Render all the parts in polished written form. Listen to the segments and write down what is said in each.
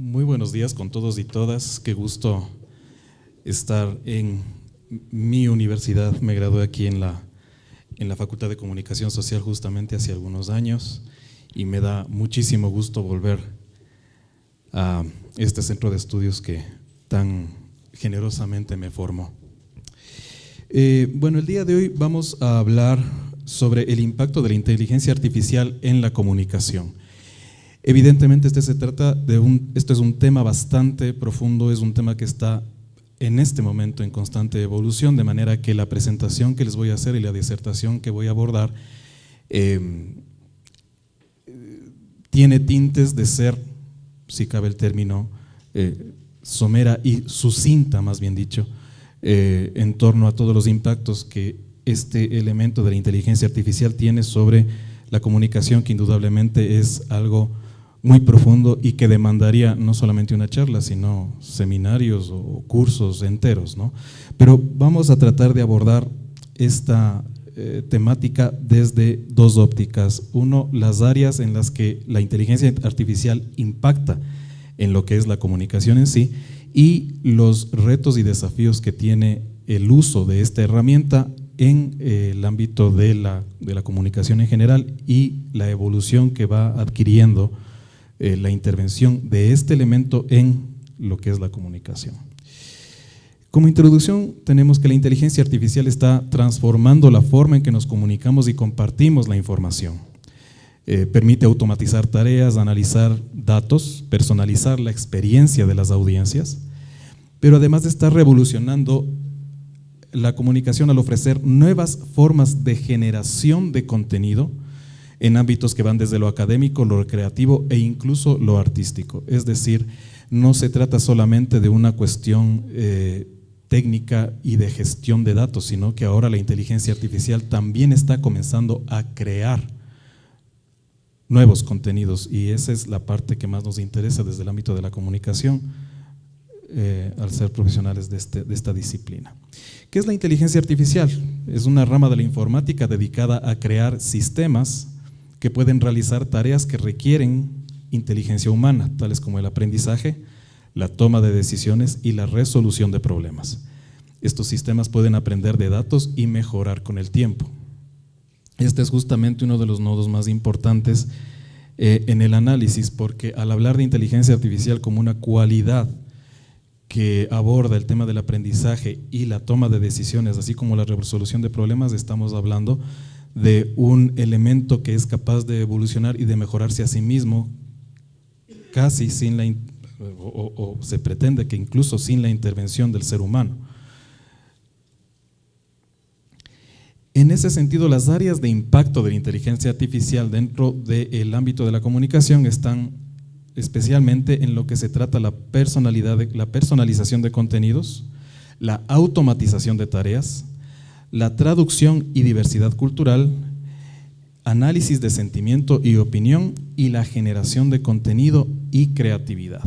Muy buenos días con todos y todas. Qué gusto estar en mi universidad. Me gradué aquí en la Facultad de Comunicación Social justamente hace algunos años y me da muchísimo gusto volver a este centro de estudios que tan generosamente me formó. Bueno, el día de hoy vamos a hablar sobre el impacto de la inteligencia artificial en la comunicación. Evidentemente esto es un tema bastante profundo, es un tema que está en este momento en constante evolución, de manera que la presentación que les voy a hacer y la disertación que voy a abordar tiene tintes de ser, si cabe el término, somera y sucinta, más bien dicho, en torno a todos los impactos que este elemento de la inteligencia artificial tiene sobre la comunicación, que indudablemente es algo muy profundo y que demandaría no solamente una charla, sino seminarios o cursos enteros, ¿no? Pero vamos a tratar de abordar esta temática desde dos ópticas. Uno, las áreas en las que la inteligencia artificial impacta en lo que es la comunicación en sí, y los retos y desafíos que tiene el uso de esta herramienta en el ámbito de la comunicación en general y la evolución que va adquiriendo la intervención de este elemento en lo que es la comunicación. Como introducción, tenemos que la inteligencia artificial está transformando la forma en que nos comunicamos y compartimos la información. Permite automatizar tareas, analizar datos, personalizar la experiencia de las audiencias, pero además de estar revolucionando la comunicación al ofrecer nuevas formas de generación de contenido en ámbitos que van desde lo académico, lo recreativo e incluso lo artístico. Es decir, no se trata solamente de una cuestión técnica y de gestión de datos, sino que ahora la inteligencia artificial también está comenzando a crear nuevos contenidos, y esa es la parte que más nos interesa desde el ámbito de la comunicación, al ser profesionales de esta disciplina. ¿Qué es la inteligencia artificial? Es una rama de la informática dedicada a crear sistemas que pueden realizar tareas que requieren inteligencia humana, tales como el aprendizaje, la toma de decisiones y la resolución de problemas. Estos sistemas pueden aprender de datos y mejorar con el tiempo. Este es justamente uno de los nodos más importantes en el análisis, porque al hablar de inteligencia artificial como una cualidad que aborda el tema del aprendizaje y la toma de decisiones, así como la resolución de problemas, estamos hablando de un elemento que es capaz de evolucionar y de mejorarse a sí mismo casi sin o se pretende que incluso sin la intervención del ser humano. En ese sentido, las áreas de impacto de la inteligencia artificial dentro del ámbito de la comunicación están especialmente en lo que se trata la personalización de contenidos, la automatización de tareas, la traducción y diversidad cultural, análisis de sentimiento y opinión y la generación de contenido y creatividad.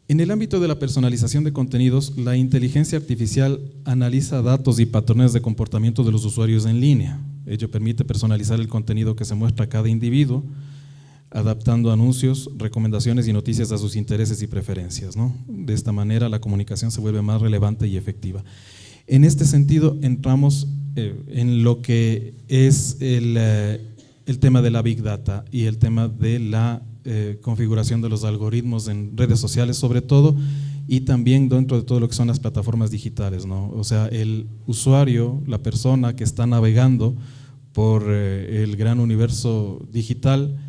En el ámbito de la personalización de contenidos, la inteligencia artificial analiza datos y patrones de comportamiento de los usuarios en línea. Ello permite personalizar el contenido que se muestra a cada individuo, adaptando anuncios, recomendaciones y noticias a sus intereses y preferencias, ¿no? De esta manera la comunicación se vuelve más relevante y efectiva. En este sentido entramos en lo que es el tema de la Big Data y el tema de la configuración de los algoritmos en redes sociales sobre todo, y también dentro de todo lo que son las plataformas digitales, ¿no? O sea, el usuario, la persona que está navegando por el gran universo digital,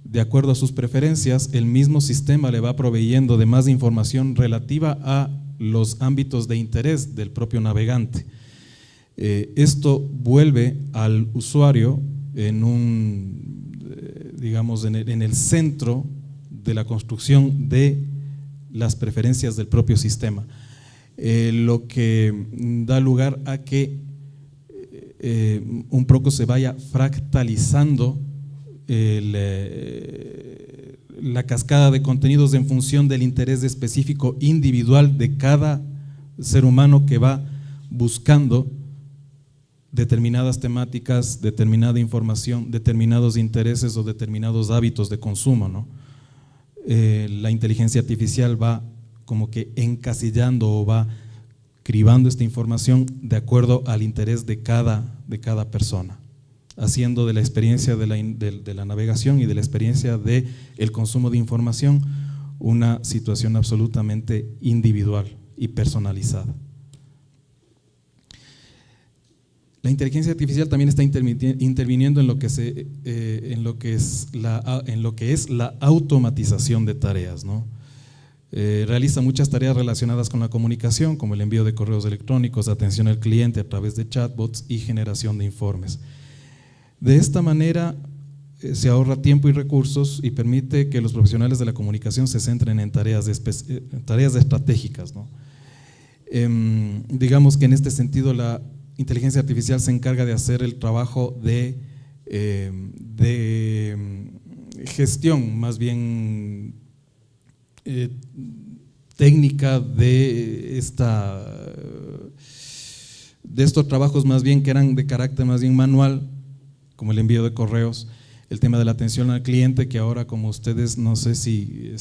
de acuerdo a sus preferencias, el mismo sistema le va proveyendo de más información relativa a los ámbitos de interés del propio navegante. Esto vuelve al usuario digamos, en el centro de la construcción de las preferencias del propio sistema, lo que da lugar a que un poco se vaya fractalizando la cascada de contenidos en función del interés específico individual de cada ser humano que va buscando determinadas temáticas, determinada información, determinados intereses o determinados hábitos de consumo, ¿no? la inteligencia artificial va como que encasillando o va cribando esta información de acuerdo al interés de cada persona, haciendo de la experiencia de la navegación y de la experiencia del consumo de información una situación absolutamente individual y personalizada. La inteligencia artificial también está interviniendo en lo que es la automatización de tareas, ¿no? Realiza muchas tareas relacionadas con la comunicación, como el envío de correos electrónicos, atención al cliente a través de chatbots y generación de informes. De esta manera se ahorra tiempo y recursos y permite que los profesionales de la comunicación se centren en tareas estratégicas, ¿no? Digamos que en este sentido la inteligencia artificial se encarga de hacer el trabajo de gestión, más bien técnica de estos trabajos más bien que eran de carácter más bien manual, como el envío de correos, el tema de la atención al cliente, que ahora, como ustedes no sé si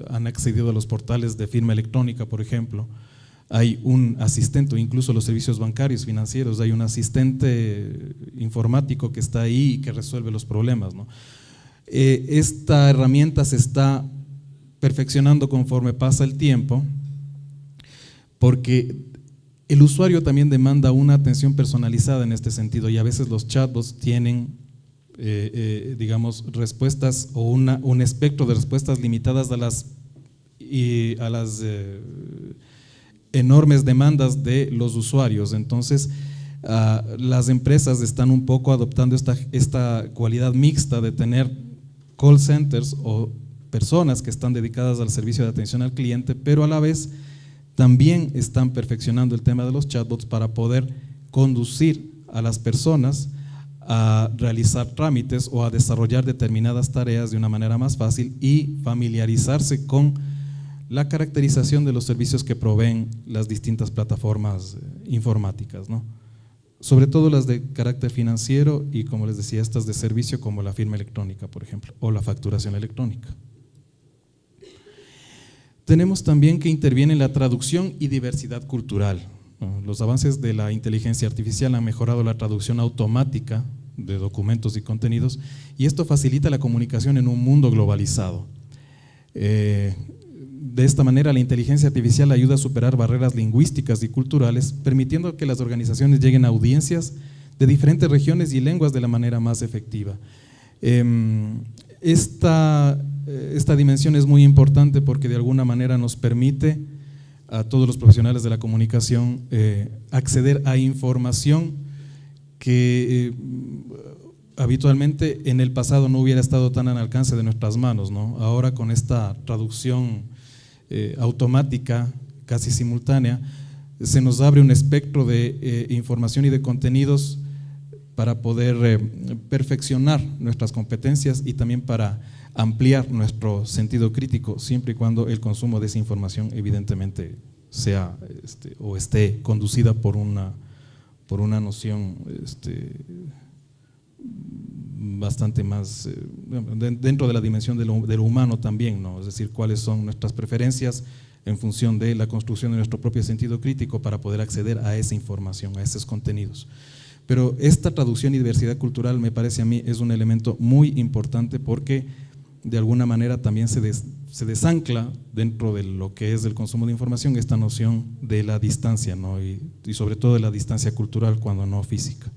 han accedido a los portales de firma electrónica, por ejemplo, hay un asistente, o incluso los servicios bancarios, financieros, hay un asistente informático que está ahí y que resuelve los problemas, ¿no? Esta herramienta se está perfeccionando conforme pasa el tiempo, porque el usuario también demanda una atención personalizada en este sentido, y a veces los chatbots tienen digamos respuestas o un espectro de respuestas limitadas a las enormes demandas de los usuarios. Entonces las empresas están un poco adoptando esta cualidad mixta de tener call centers o personas que están dedicadas al servicio de atención al cliente, pero a la vez también están perfeccionando el tema de los chatbots para poder conducir a las personas a realizar trámites o a desarrollar determinadas tareas de una manera más fácil y familiarizarse con la caracterización de los servicios que proveen las distintas plataformas informáticas, ¿no? Sobre todo las de carácter financiero y, como les decía, estas de servicio como la firma electrónica, por ejemplo, o la facturación electrónica. Tenemos también que interviene la traducción y diversidad cultural. Los avances de la inteligencia artificial han mejorado la traducción automática de documentos y contenidos, y esto facilita la comunicación en un mundo globalizado. De esta manera, la inteligencia artificial ayuda a superar barreras lingüísticas y culturales, permitiendo que las organizaciones lleguen a audiencias de diferentes regiones y lenguas de la manera más efectiva. Esta dimensión es muy importante porque de alguna manera nos permite a todos los profesionales de la comunicación acceder a información que habitualmente en el pasado no hubiera estado tan al alcance de nuestras manos, ¿no? Ahora, con esta traducción automática casi simultánea, se nos abre un espectro de información y de contenidos para poder perfeccionar nuestras competencias y también para ampliar nuestro sentido crítico, siempre y cuando el consumo de esa información evidentemente sea o esté conducida por una noción bastante más dentro de la dimensión de lo humano también, ¿no? Es decir, cuáles son nuestras preferencias en función de la construcción de nuestro propio sentido crítico para poder acceder a esa información, a esos contenidos. Pero esta traducción y diversidad cultural, me parece a mí, es un elemento muy importante porque de alguna manera también se desancla dentro de lo que es el consumo de información esta noción de la distancia, ¿no? y sobre todo de la distancia cultural cuando no física.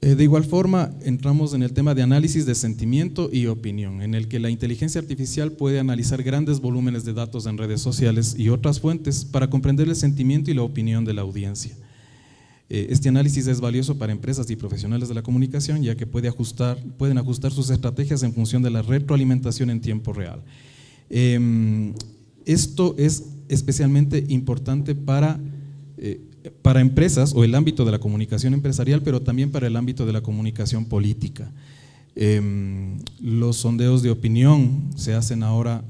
De igual forma, entramos en el tema de análisis de sentimiento y opinión, en el que la inteligencia artificial puede analizar grandes volúmenes de datos en redes sociales y otras fuentes para comprender el sentimiento y la opinión de la audiencia. Este análisis es valioso para empresas y profesionales de la comunicación, ya que pueden ajustar sus estrategias en función de la retroalimentación en tiempo real. Esto es especialmente importante para empresas o el ámbito de la comunicación empresarial, pero también para el ámbito de la comunicación política. Los sondeos de opinión se hacen ahora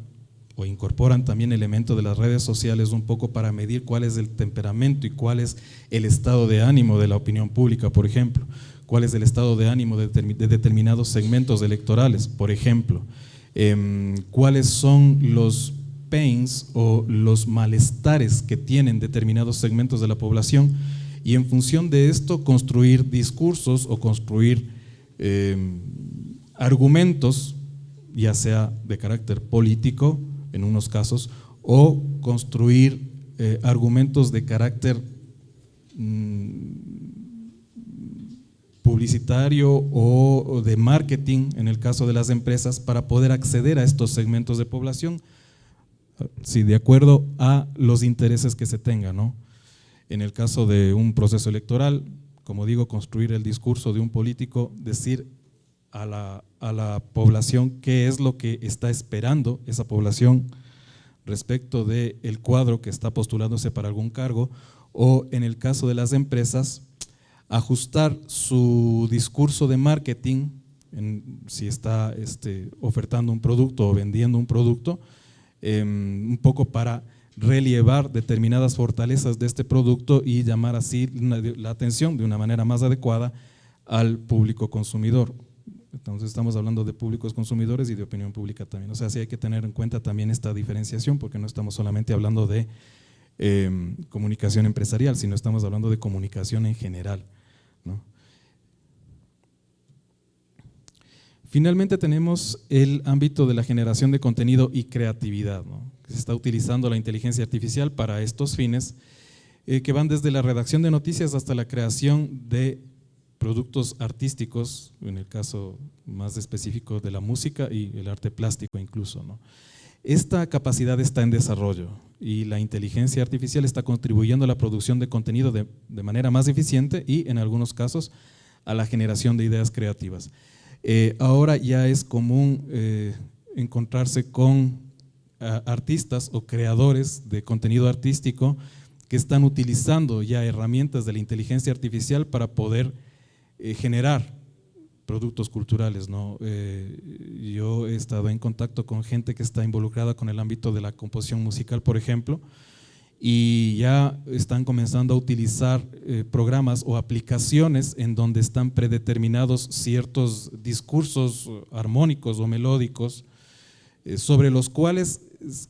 o incorporan también elementos de las redes sociales un poco para medir cuál es el temperamento y cuál es el estado de ánimo de la opinión pública, por ejemplo. cuál es el estado de ánimo de determinados segmentos electorales, por ejemplo, cuáles son los pains o los malestares que tienen determinados segmentos de la población, y en función de esto construir discursos o construir argumentos, ya sea de carácter político en unos casos, o construir argumentos de carácter publicitario o de marketing en el caso de las empresas, para poder acceder a estos segmentos de población, sí, de acuerdo a los intereses que se tengan, ¿no? En el caso de un proceso electoral, como digo, construir el discurso de un político, decir a la población qué es lo que está esperando esa población respecto del cuadro que está postulándose para algún cargo, o en el caso de las empresas, ajustar su discurso de marketing, si está ofertando un producto o vendiendo un producto, un poco para relievar determinadas fortalezas de este producto y llamar así la atención de una manera más adecuada al público consumidor. Entonces estamos hablando de públicos consumidores y de opinión pública también. O sea, sí hay que tener en cuenta también esta diferenciación, porque no estamos solamente hablando de comunicación empresarial, sino estamos hablando de comunicación en general, ¿no? Finalmente tenemos el ámbito de la generación de contenido y creatividad, ¿no? Se está utilizando la inteligencia artificial para estos fines, que van desde la redacción de noticias hasta la creación de productos artísticos, en el caso más específico de la música y el arte plástico incluso, ¿no? Esta capacidad está en desarrollo y la inteligencia artificial está contribuyendo a la producción de contenido de manera más eficiente y en algunos casos a la generación de ideas creativas. Ahora ya es común encontrarse con artistas o creadores de contenido artístico que están utilizando ya herramientas de la inteligencia artificial para poder generar productos culturales, ¿no? Yo he estado en contacto con gente que está involucrada con el ámbito de la composición musical, por ejemplo, y ya están comenzando a utilizar programas o aplicaciones en donde están predeterminados ciertos discursos armónicos o melódicos sobre los cuales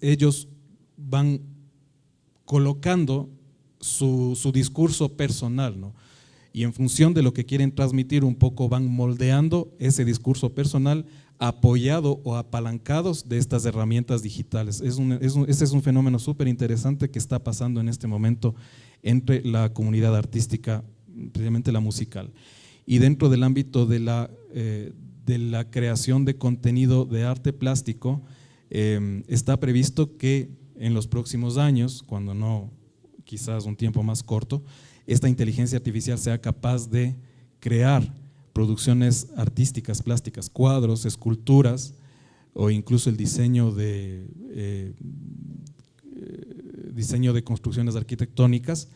ellos van colocando su discurso personal, ¿no? Y en función de lo que quieren transmitir un poco van moldeando ese discurso personal apoyado o apalancados de estas herramientas digitales. Ese es un fenómeno súper interesante que está pasando en este momento entre la comunidad artística, precisamente la musical. Y dentro del ámbito de la creación de contenido de arte plástico, está previsto que en los próximos años, cuando no quizás un tiempo más corto, esta inteligencia artificial sea capaz de crear producciones artísticas, plásticas, cuadros, esculturas o incluso el diseño de construcciones arquitectónicas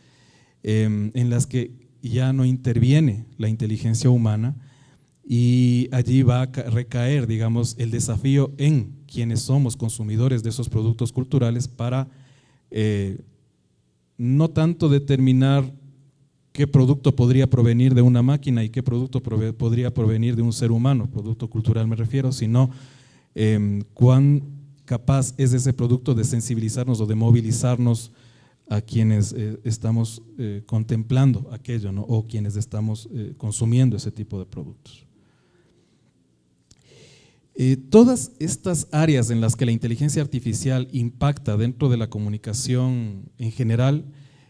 en las que ya no interviene la inteligencia humana, y allí va a recaer, digamos, el desafío en quienes somos consumidores de esos productos culturales para no tanto determinar qué producto podría provenir de una máquina y qué producto podría provenir de un ser humano, producto cultural me refiero, sino cuán capaz es ese producto de sensibilizarnos o de movilizarnos a quienes estamos contemplando aquello, ¿no? O quienes estamos consumiendo ese tipo de productos. Todas estas áreas en las que la inteligencia artificial impacta dentro de la comunicación en general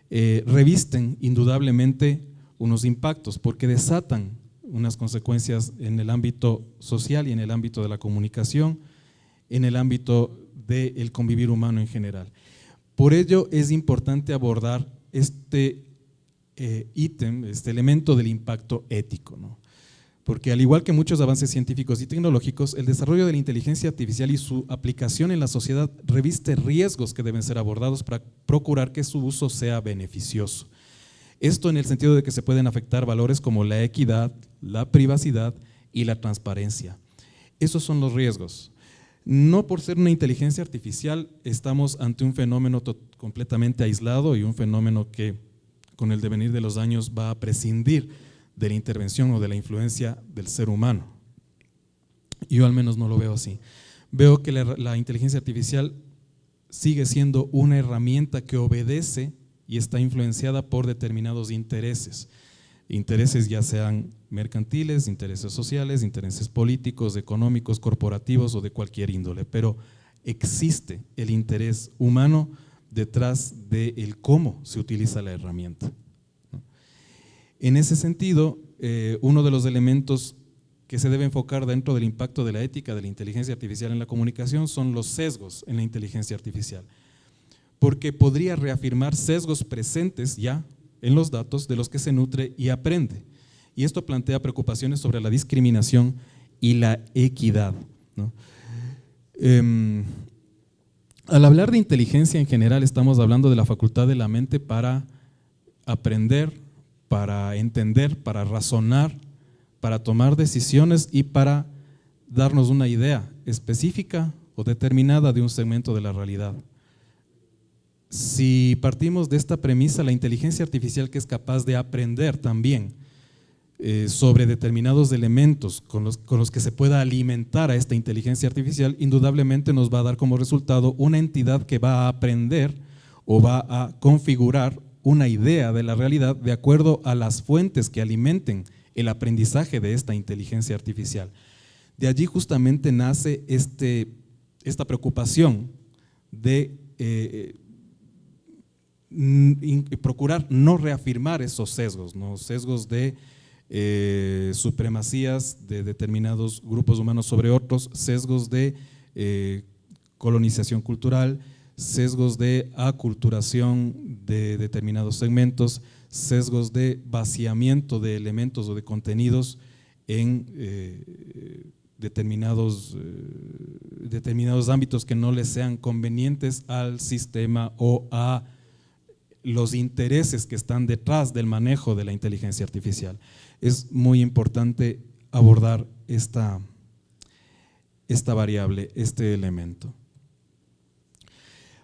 revisten indudablemente unos impactos, porque desatan unas consecuencias en el ámbito social y en el ámbito de la comunicación, en el ámbito del convivir humano en general. Por ello es importante abordar este ítem, este elemento del impacto ético, ¿no? Porque al igual que muchos avances científicos y tecnológicos, el desarrollo de la inteligencia artificial y su aplicación en la sociedad reviste riesgos que deben ser abordados para procurar que su uso sea beneficioso. Esto en el sentido de que se pueden afectar valores como la equidad, la privacidad y la transparencia. Esos son los riesgos. No por ser una inteligencia artificial estamos ante un fenómeno completamente aislado y un fenómeno que con el devenir de los años va a prescindir de la intervención o de la influencia del ser humano. Yo al menos no lo veo así. Veo que la inteligencia artificial sigue siendo una herramienta que obedece y está influenciada por determinados intereses. Intereses ya sean mercantiles, intereses sociales, intereses políticos, económicos, corporativos o de cualquier índole, pero existe el interés humano detrás del cómo se utiliza la herramienta. En ese sentido, uno de los elementos que se debe enfocar dentro del impacto de la ética de la inteligencia artificial en la comunicación son los sesgos en la inteligencia artificial, porque podría reafirmar sesgos presentes ya en los datos de los que se nutre y aprende. Y esto plantea preocupaciones sobre la discriminación y la equidad, ¿no? Al hablar de inteligencia en general estamos hablando de la facultad de la mente para aprender, para entender, para razonar, para tomar decisiones y para darnos una idea específica o determinada de un segmento de la realidad. Si partimos de esta premisa, la inteligencia artificial que es capaz de aprender también sobre determinados elementos con los que se pueda alimentar a esta inteligencia artificial, indudablemente nos va a dar como resultado una entidad que va a aprender o va a configurar una idea de la realidad de acuerdo a las fuentes que alimenten el aprendizaje de esta inteligencia artificial. De allí justamente nace esta preocupación de procurar no reafirmar esos sesgos, ¿no? Sesgos de supremacías de determinados grupos humanos sobre otros, sesgos de colonización cultural, sesgos de aculturación de determinados segmentos, sesgos de vaciamiento de elementos o de contenidos en determinados ámbitos que no les sean convenientes al sistema o a los intereses que están detrás del manejo de la inteligencia artificial. Es muy importante abordar esta variable, este elemento.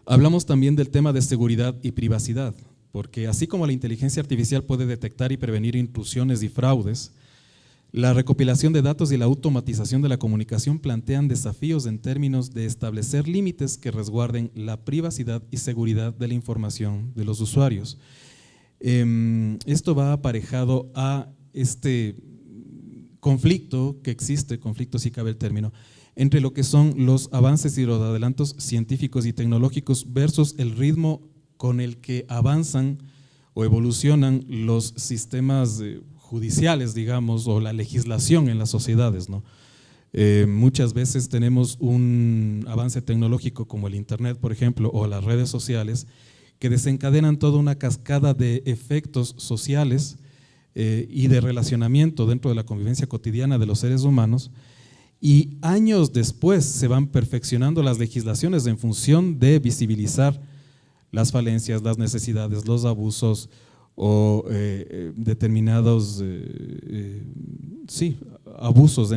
Hablamos también del tema de seguridad y privacidad, porque así como la inteligencia artificial puede detectar y prevenir intrusiones y fraudes, la recopilación de datos y la automatización de la comunicación plantean desafíos en términos de establecer límites que resguarden la privacidad y seguridad de la información de los usuarios. Esto va aparejado a este conflicto que existe, conflicto si cabe el término, entre lo que son los avances y los adelantos científicos y tecnológicos versus el ritmo con el que avanzan o evolucionan los sistemas judiciales, digamos, o la legislación en las sociedades, ¿no? Muchas veces tenemos un avance tecnológico como el internet, por ejemplo, o las redes sociales, que desencadenan toda una cascada de efectos sociales y de relacionamiento dentro de la convivencia cotidiana de los seres humanos, y años después se van perfeccionando las legislaciones en función de visibilizar las falencias, las necesidades, los abusos o determinados abusos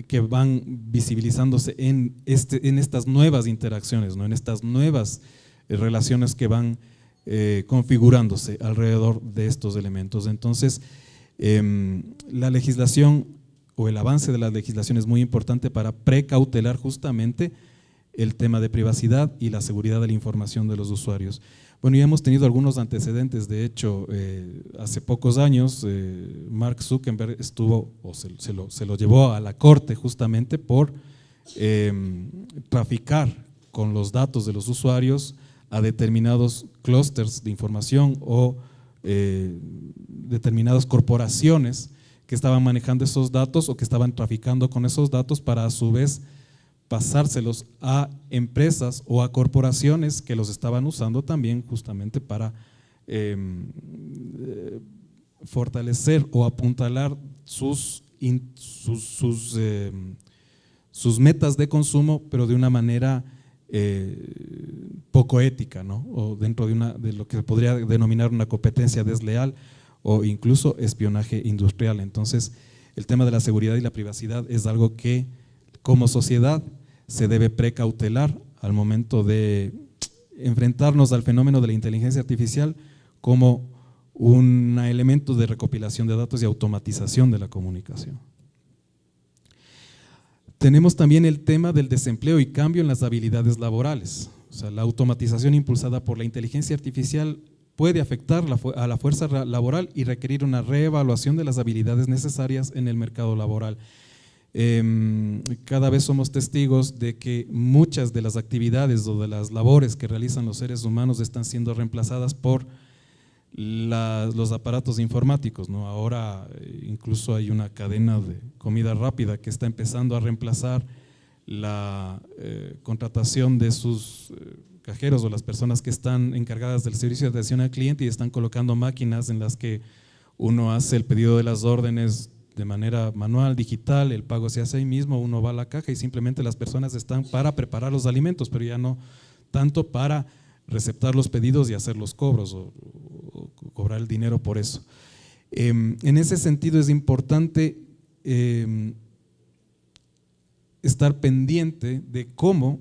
que van visibilizándose en estas nuevas interacciones, ¿no? En estas nuevas relaciones que van configurándose alrededor de estos elementos. Entonces, la legislación o el avance de la legislación es muy importante para precautelar justamente el tema de privacidad y la seguridad de la información de los usuarios. Bueno, ya hemos tenido algunos antecedentes. De hecho, hace pocos años Mark Zuckerberg estuvo, o se lo llevó a la corte justamente por traficar con los datos de los usuarios a determinados clústeres de información o determinadas corporaciones que estaban manejando esos datos o que estaban traficando con esos datos para a su vez pasárselos a empresas o a corporaciones que los estaban usando también justamente para fortalecer o apuntalar sus metas de consumo, pero de una manera poco ética, ¿no? O dentro de lo que se podría denominar una competencia desleal o incluso espionaje industrial. Entonces, el tema de la seguridad y la privacidad es algo que como sociedad se debe precautelar al momento de enfrentarnos al fenómeno de la inteligencia artificial como un elemento de recopilación de datos y automatización de la comunicación. Tenemos también el tema del desempleo y cambio en las habilidades laborales. O sea, la automatización impulsada por la inteligencia artificial puede afectar a la fuerza laboral y requerir una reevaluación de las habilidades necesarias en el mercado laboral. Cada vez somos testigos de que muchas de las actividades o de las labores que realizan los seres humanos están siendo reemplazadas por los aparatos informáticos, ¿no? Ahora incluso hay una cadena de comida rápida que está empezando a reemplazar la contratación de sus cajeros o las personas que están encargadas del servicio de atención al cliente y están colocando máquinas en las que uno hace el pedido de las órdenes de manera manual, digital, el pago se hace ahí mismo, uno va a la caja y simplemente las personas están para preparar los alimentos, pero ya no tanto para receptar los pedidos y hacer los cobros o cobrar el dinero por eso. En ese sentido es importante estar pendiente de cómo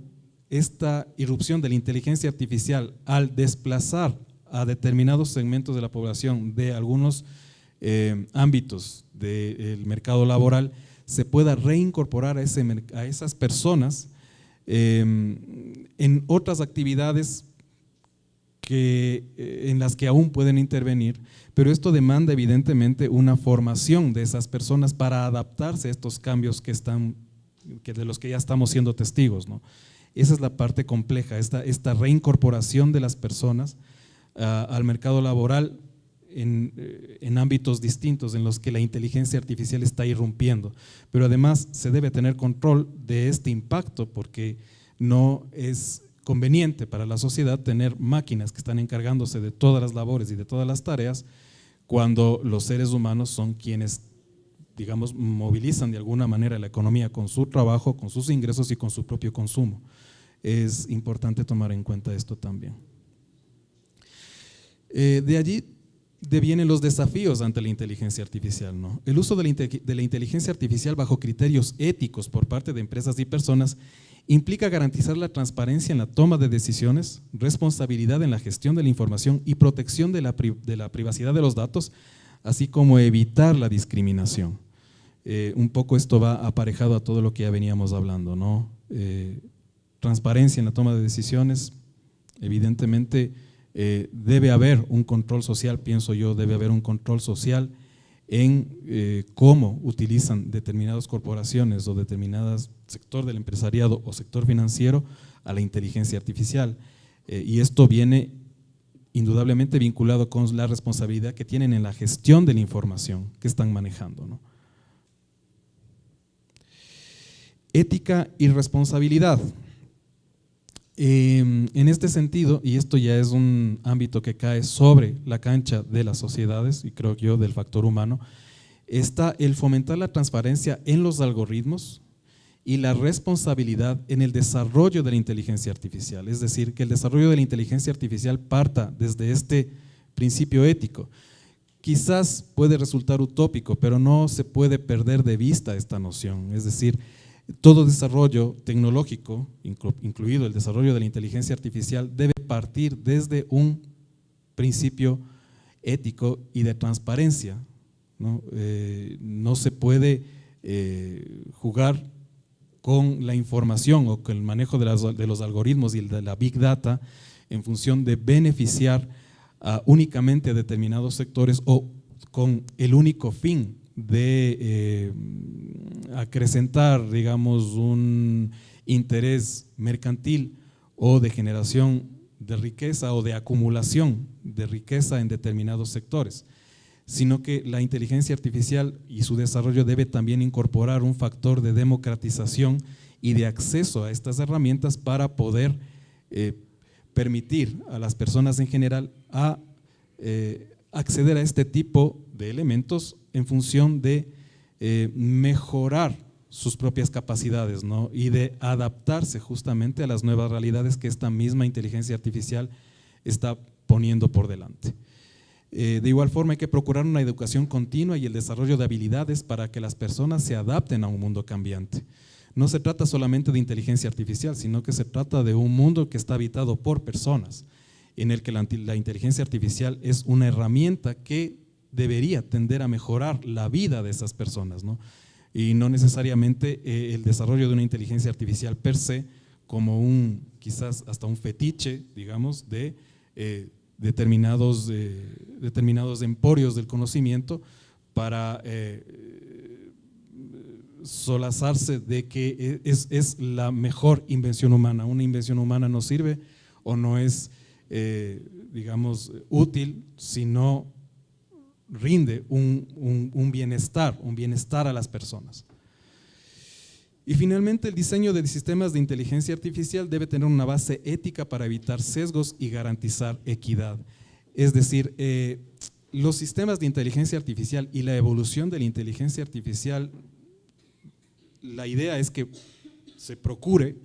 esta irrupción de la inteligencia artificial al desplazar a determinados segmentos de la población de algunos ámbitos del mercado laboral se pueda reincorporar a esas personas en otras actividades en las que aún pueden intervenir, pero esto demanda evidentemente una formación de esas personas para adaptarse a estos cambios de los que ya estamos siendo testigos, ¿no? Esa es la parte compleja, esta reincorporación de las personas al mercado laboral en ámbitos distintos en los que la inteligencia artificial está irrumpiendo, pero además se debe tener control de este impacto porque no es conveniente para la sociedad tener máquinas que están encargándose de todas las labores y de todas las tareas cuando los seres humanos son quienes, digamos, movilizan de alguna manera la economía con su trabajo, con sus ingresos y con su propio consumo. Es importante tomar en cuenta esto también. De allí devienen los desafíos ante la inteligencia artificial, ¿no? El uso de la inteligencia artificial bajo criterios éticos por parte de empresas y personas implica garantizar la transparencia en la toma de decisiones, responsabilidad en la gestión de la información y protección de la privacidad de los datos, así como evitar la discriminación. Un poco esto va aparejado a todo lo que ya veníamos hablando, ¿no? Transparencia en la toma de decisiones, evidentemente debe haber un control social, pienso yo, debe haber un control social en cómo utilizan determinadas corporaciones o determinadas sector del empresariado o sector financiero a la inteligencia artificial, y esto viene indudablemente vinculado con la responsabilidad que tienen en la gestión de la información que están manejando, ¿no? Ética y responsabilidad. En este sentido, y esto ya es un ámbito que cae sobre la cancha de las sociedades y creo yo del factor humano, está el fomentar la transparencia en los algoritmos y la responsabilidad en el desarrollo de la inteligencia artificial, es decir, que el desarrollo de la inteligencia artificial parta desde este principio ético. Quizás puede resultar utópico, pero no se puede perder de vista esta noción, es decir, todo desarrollo tecnológico, incluido el desarrollo de la inteligencia artificial, debe partir desde un principio ético y de transparencia, ¿no? No se puede jugar con la información o con el manejo de los algoritmos y de la Big Data en función de beneficiar únicamente a determinados sectores o con el único fin de acrecentar, digamos, un interés mercantil o de generación de riqueza o de acumulación de riqueza en determinados sectores, sino que la inteligencia artificial y su desarrollo debe también incorporar un factor de democratización y de acceso a estas herramientas para poder permitir a las personas en general a acceder a este tipo de elementos en función de mejorar sus propias capacidades, ¿no? Y de adaptarse justamente a las nuevas realidades que esta misma inteligencia artificial está poniendo por delante. De igual forma hay que procurar una educación continua y el desarrollo de habilidades para que las personas se adapten a un mundo cambiante. No se trata solamente de inteligencia artificial, sino que se trata de un mundo que está habitado por personas en el que la inteligencia artificial es una herramienta que debería tender a mejorar la vida de esas personas, ¿no? Y no necesariamente el desarrollo de una inteligencia artificial per se como quizás hasta un fetiche, digamos, de determinados emporios del conocimiento para solazarse de que es la mejor invención humana. Una invención humana no sirve o no es, digamos, útil si no rinde un bienestar a las personas. Y finalmente, el diseño de sistemas de inteligencia artificial debe tener una base ética para evitar sesgos y garantizar equidad. Es decir, los sistemas de inteligencia artificial y la evolución de la inteligencia artificial, la idea es que se procure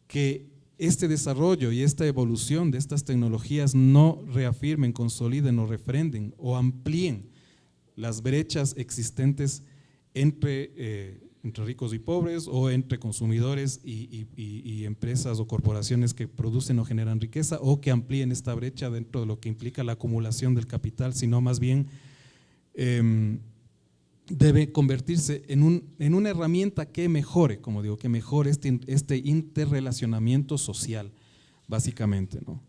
que este desarrollo y esta evolución de estas tecnologías no reafirmen, consoliden o refrenden o amplíen las brechas existentes entre ricos y pobres o entre consumidores y empresas o corporaciones que producen o generan riqueza, o que amplíen esta brecha dentro de lo que implica la acumulación del capital, sino más bien debe convertirse en una herramienta que mejore, como digo, que mejore este interrelacionamiento social, básicamente, ¿no?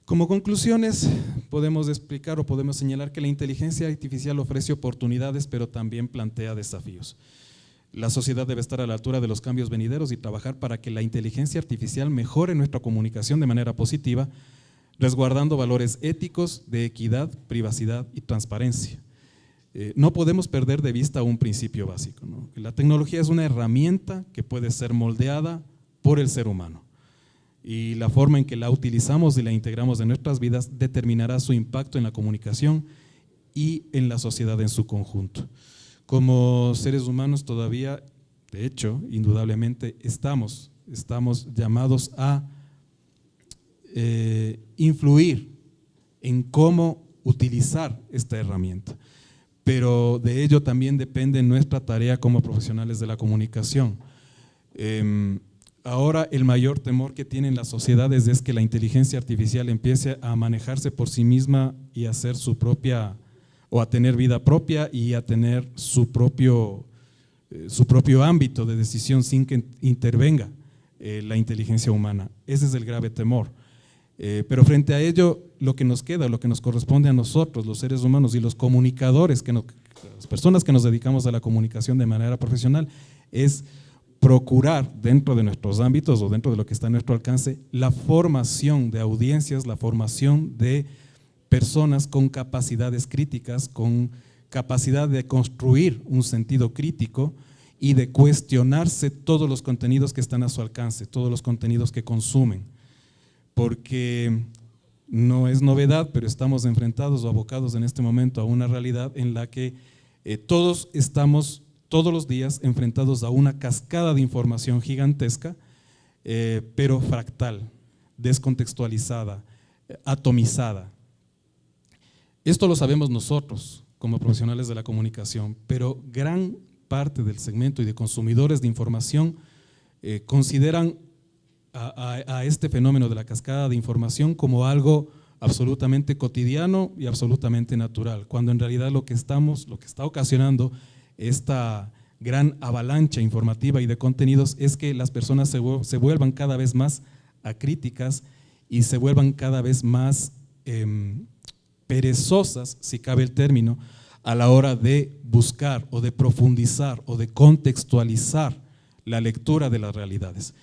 Como conclusiones, podemos explicar o podemos señalar que la inteligencia artificial ofrece oportunidades, pero también plantea desafíos. La sociedad debe estar a la altura de los cambios venideros y trabajar para que la inteligencia artificial mejore nuestra comunicación de manera positiva, resguardando valores éticos de equidad, privacidad y transparencia. No podemos perder de vista un principio básico, ¿no? La tecnología es una herramienta que puede ser moldeada por el ser humano, y la forma en que la utilizamos y la integramos en nuestras vidas determinará su impacto en la comunicación y en la sociedad en su conjunto. Como seres humanos todavía, de hecho, indudablemente estamos llamados a influir en cómo utilizar esta herramienta, pero de ello también depende nuestra tarea como profesionales de la comunicación. Ahora el mayor temor que tienen las sociedades es que la inteligencia artificial empiece a manejarse por sí misma y a hacer su propia, o a tener vida propia y a tener su propio ámbito de decisión sin que intervenga la inteligencia humana. Ese es el grave temor. Pero frente a ello, lo que nos queda, lo que nos corresponde a nosotros, los seres humanos y los comunicadores, las personas que nos dedicamos a la comunicación de manera profesional, es procurar dentro de nuestros ámbitos o dentro de lo que está a nuestro alcance la formación de audiencias, la formación de personas con capacidades críticas, con capacidad de construir un sentido crítico y de cuestionarse todos los contenidos que están a su alcance, todos los contenidos que consumen, porque no es novedad, pero estamos enfrentados o abocados en este momento a una realidad en la que todos estamos todos los días enfrentados a una cascada de información gigantesca, pero fractal, descontextualizada, atomizada. Esto lo sabemos nosotros como profesionales de la comunicación, pero gran parte del segmento y de consumidores de información consideran a este fenómeno de la cascada de información como algo absolutamente cotidiano y absolutamente natural, cuando en realidad lo que está ocasionando esta gran avalancha informativa y de contenidos es que las personas se vuelvan cada vez más acríticas y se vuelvan cada vez más perezosas, si cabe el término, a la hora de buscar o de profundizar o de contextualizar la lectura de las realidades.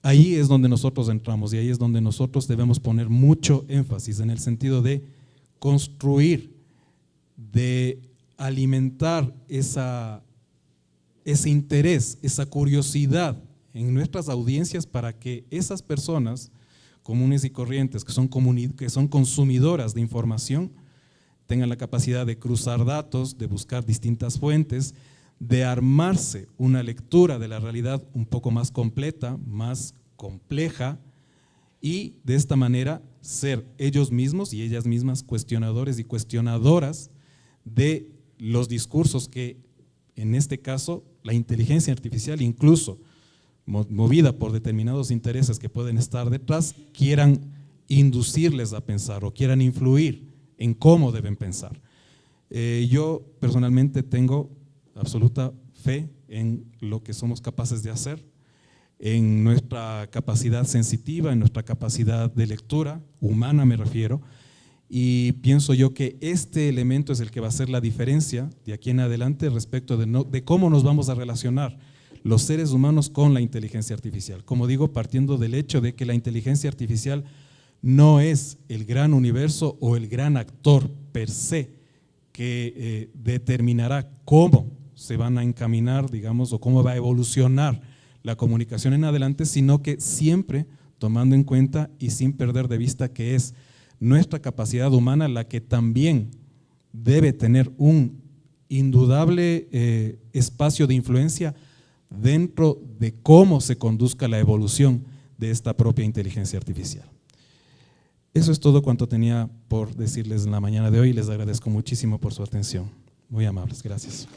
Ahí es donde nosotros entramos y ahí es donde nosotros debemos poner mucho énfasis en el sentido de construir, de alimentar ese interés, esa curiosidad en nuestras audiencias para que esas personas comunes y corrientes que son consumidoras de información tengan la capacidad de cruzar datos, de buscar distintas fuentes, de armarse una lectura de la realidad un poco más completa, más compleja, y de esta manera ser ellos mismos y ellas mismas cuestionadores y cuestionadoras de los discursos que en este caso la inteligencia artificial incluso movida por determinados intereses que pueden estar detrás, quieran inducirles a pensar o quieran influir en cómo deben pensar. Yo personalmente tengo absoluta fe en lo que somos capaces de hacer, en nuestra capacidad sensitiva, en nuestra capacidad de lectura, humana me refiero, y pienso yo que este elemento es el que va a hacer la diferencia de aquí en adelante respecto de cómo nos vamos a relacionar los seres humanos con la inteligencia artificial. Como digo, partiendo del hecho de que la inteligencia artificial no es el gran universo o el gran actor per se que determinará cómo se van a encaminar, digamos, o cómo va a evolucionar la comunicación en adelante, sino que siempre tomando en cuenta y sin perder de vista que es nuestra capacidad humana la que también debe tener un indudable espacio de influencia dentro de cómo se conduzca la evolución de esta propia inteligencia artificial. Eso es todo cuanto tenía por decirles en la mañana de hoy. Les agradezco muchísimo por su atención. Muy amables, gracias.